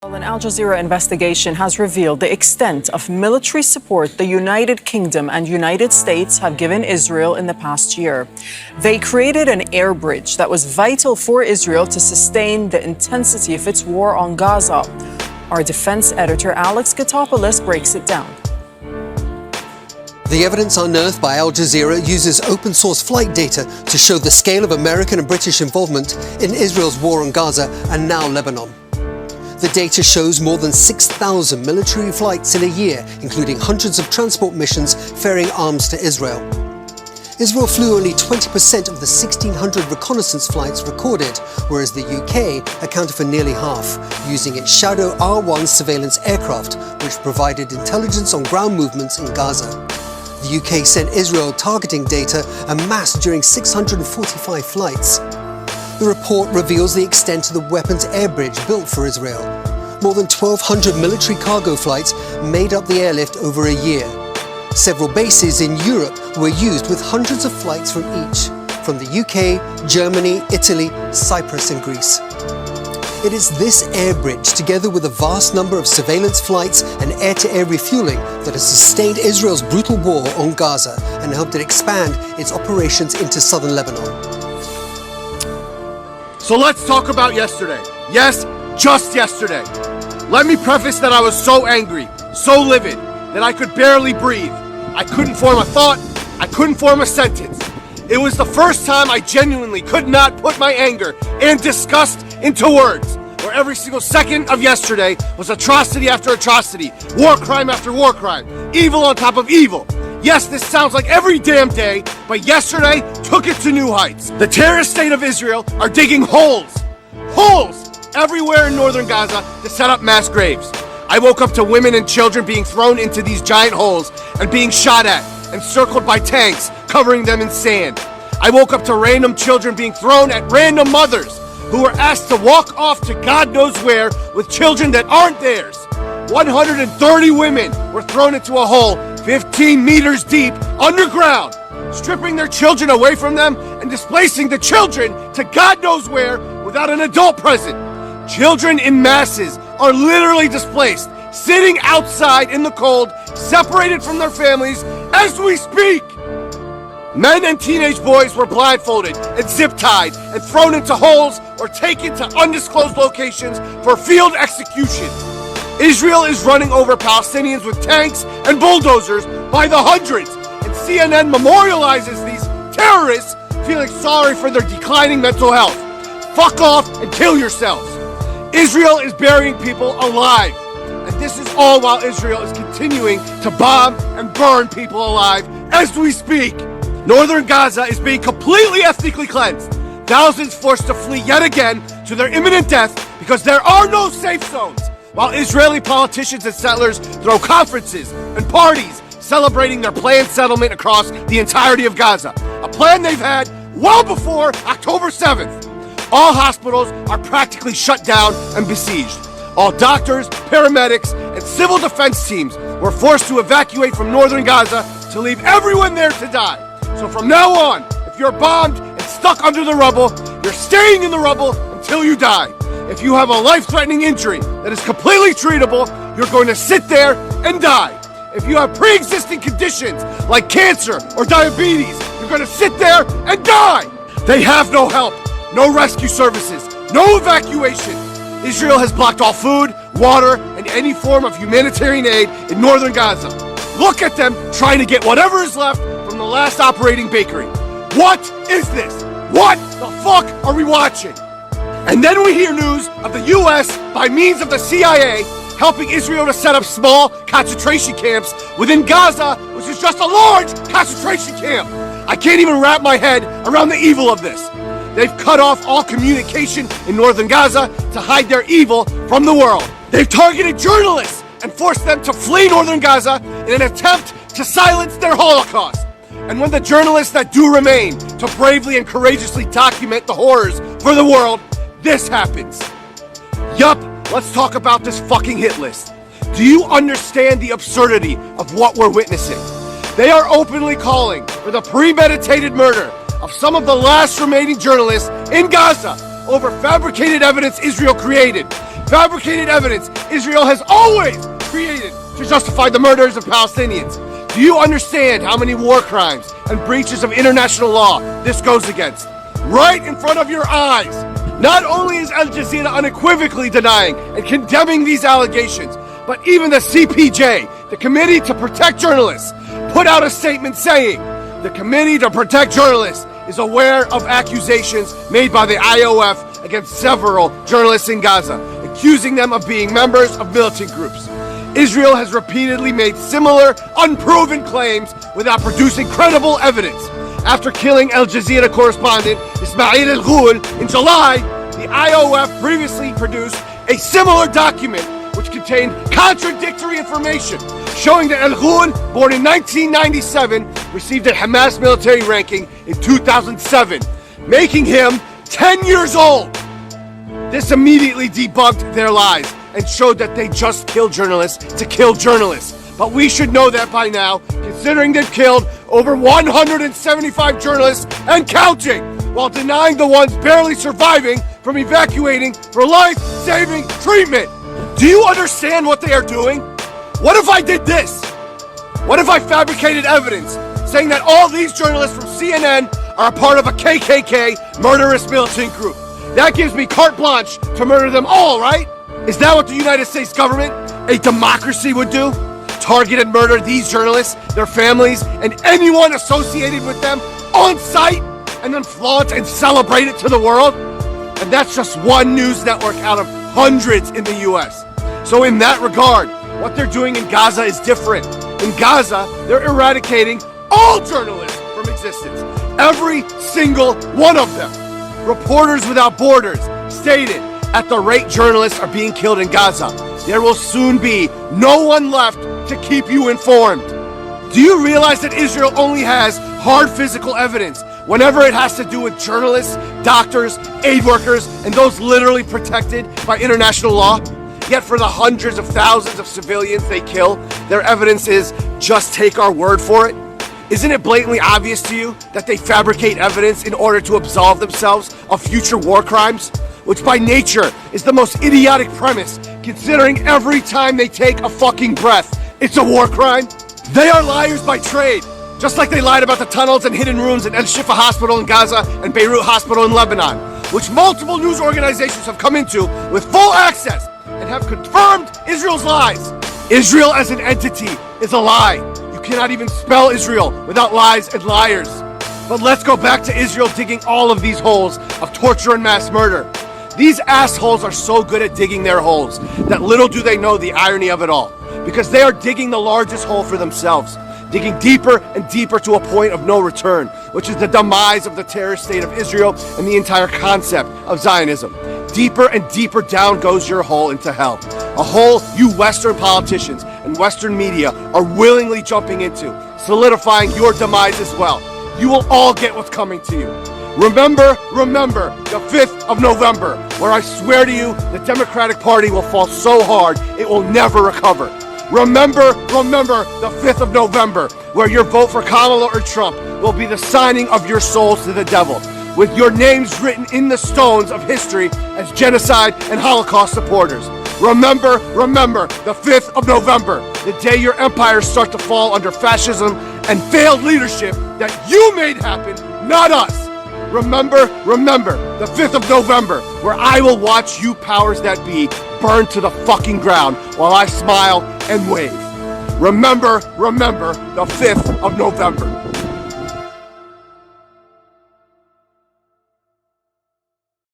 Well, an Al Jazeera investigation has revealed the extent of military support the United Kingdom and United States have given Israel in the past year. They created an air bridge that was vital for Israel to sustain the intensity of its war on Gaza. Our defense editor Alex Katopoulos breaks it down. The evidence unearthed by Al Jazeera uses open-source flight data to show the scale of American and British involvement in Israel's war on Gaza and now Lebanon. The data shows more than 6,000 military flights in a year, including hundreds of transport missions ferrying arms to Israel. Israel flew only 20% of the 1,600 reconnaissance flights recorded, whereas the UK accounted for nearly half, using its Shadow R1 surveillance aircraft, which provided intelligence on ground movements in Gaza. The UK sent Israel targeting data en masse during 645 flights. The report reveals the extent of the weapons air bridge built for Israel. More than 1,200 military cargo flights made up the airlift over a year. Several bases in Europe were used with hundreds of flights from each, from the UK, Germany, Italy, Cyprus and Greece. It is this air bridge, together with a vast number of surveillance flights and air-to-air refueling, that has sustained Israel's brutal war on Gaza and helped it expand its operations into southern Lebanon. So let's talk about yesterday. Yes, just yesterday. Let me preface that I was so angry, so livid, that I could barely breathe. I couldn't form a thought. I couldn't form a sentence. It was the first time I genuinely could not put my anger and disgust into words, where every single second of yesterday was atrocity after atrocity, war crime after war crime, evil on top of evil. Yes, this sounds like every damn day, but yesterday took it to new heights. The terrorist state of Israel are digging holes everywhere in northern Gaza to set up mass graves. I woke up to women and children being thrown into these giant holes and being shot at, encircled by tanks covering them in sand. I woke up to random children being thrown at random mothers who were asked to walk off to God knows where with children that aren't theirs. 130 women were thrown into a hole 15 meters deep underground, stripping their children away from them and displacing the children to God knows where without an adult present. Children in masses are literally displaced, sitting outside in the cold, separated from their families as we speak. Men and teenage boys were blindfolded and zip-tied and thrown into holes or taken to undisclosed locations for field execution. Israel is running over Palestinians with tanks and bulldozers by the hundreds, and CNN memorializes these terrorists feeling sorry for their declining mental health. Fuck off and kill yourselves. Israel is burying people alive, and this is all while Israel is continuing to bomb and burn people alive as we speak. Northern Gaza is being completely ethnically cleansed. Thousands forced to flee yet again to their imminent death because there are no safe zones, while Israeli politicians and settlers throw conferences and parties celebrating their planned settlement across the entirety of Gaza, a plan they've had well before October 7th. All hospitals are practically shut down and besieged. All doctors, paramedics, and civil defense teams were forced to evacuate from northern Gaza to leave everyone there to die. So from now on, if you're bombed and stuck under the rubble, you're staying in the rubble until you die. If you have a life-threatening injury that is completely treatable, you're going to sit there and die. If you have pre-existing conditions like cancer or diabetes, you're going to sit there and die. They have no help, no rescue services, no evacuation. Israel has blocked all food, water, and any form of humanitarian aid in northern Gaza. Look at them trying to get whatever is left from the last operating bakery. What is this? What the fuck are we watching? And then we hear news of the US, by means of the CIA, helping Israel to set up small concentration camps within Gaza, which is just a large concentration camp. I can't even wrap my head around the evil of this. They've cut off all communication in northern Gaza to hide their evil from the world. They've targeted journalists and forced them to flee northern Gaza in an attempt to silence their Holocaust. And when the journalists that do remain to bravely and courageously document the horrors for the world, this happens. Yup, let's talk about this fucking hit list. Do you understand the absurdity of what we're witnessing? They are openly calling for the premeditated murder of some of the last remaining journalists in Gaza over fabricated evidence Israel created, fabricated evidence Israel has always created to justify the murders of Palestinians. Do you understand how many war crimes and breaches of international law this goes against? Right in front of your eyes. Not only is Al Jazeera unequivocally denying and condemning these allegations, but even the CPJ, the Committee to Protect Journalists, put out a statement saying the Committee to Protect Journalists is aware of accusations made by the IOF against several journalists in Gaza, accusing them of being members of militant groups. Israel has repeatedly made similar, unproven claims without producing credible evidence. After killing Al Jazeera correspondent Ismail al-Ghul in July, the IOF previously produced a similar document which contained contradictory information, showing that al-Ghul, born in 1997, received a Hamas military ranking in 2007, making him 10 years old. This immediately debunked their lies and showed that they just kill journalists to kill journalists. But we should know that by now, considering they've killed over 175 journalists and counting, while denying the ones barely surviving from evacuating for life-saving treatment. Do you understand what they are doing? What if I did this? What if I fabricated evidence saying that all these journalists from CNN are a part of a KKK murderous militant group? That gives me carte blanche to murder them all, right? Is that what the United States government, a democracy, would do? Target and murder these journalists, their families, and anyone associated with them on site, and then flaunt and celebrate it to the world? And that's just one news network out of hundreds in the US. So in that regard, what they're doing in Gaza is different. In Gaza, they're eradicating all journalists from existence. Every single one of them. Reporters Without Borders stated, at the rate journalists are being killed in Gaza, there will soon be no one left to keep you informed. Do you realize that Israel only has hard physical evidence whenever it has to do with journalists, doctors, aid workers, and those literally protected by international law? Yet for the hundreds of thousands of civilians they kill, their evidence is just take our word for it? Isn't it blatantly obvious to you that they fabricate evidence in order to absolve themselves of future war crimes? Which by nature is the most idiotic premise, considering every time they take a fucking breath, it's a war crime. They are liars by trade, just like they lied about the tunnels and hidden rooms at El Shifa Hospital in Gaza and Beirut Hospital in Lebanon, which multiple news organizations have come into with full access and have confirmed Israel's lies. Israel as an entity is a lie. You cannot even spell Israel without lies and liars. But let's go back to Israel digging all of these holes of torture and mass murder. These assholes are so good at digging their holes that little do they know the irony of it all. Because they are digging the largest hole for themselves, digging deeper and deeper to a point of no return, which is the demise of the terrorist state of Israel and the entire concept of Zionism. Deeper and deeper down goes your hole into hell. A hole you Western politicians and Western media are willingly jumping into, solidifying your demise as well. You will all get what's coming to you. Remember the 5th of November, where I swear to you, the Democratic Party will fall so hard, it will never recover. Remember the 5th of November, where your vote for Kamala or Trump will be the signing of your souls to the devil, with your names written in the stones of history as genocide and Holocaust supporters. Remember the 5th of November, the day your empires start to fall under fascism and failed leadership that you made happen, not us. Remember the 5th of November, where I will watch you powers that be burn to the fucking ground while I smile and wave. Remember the 5th of November.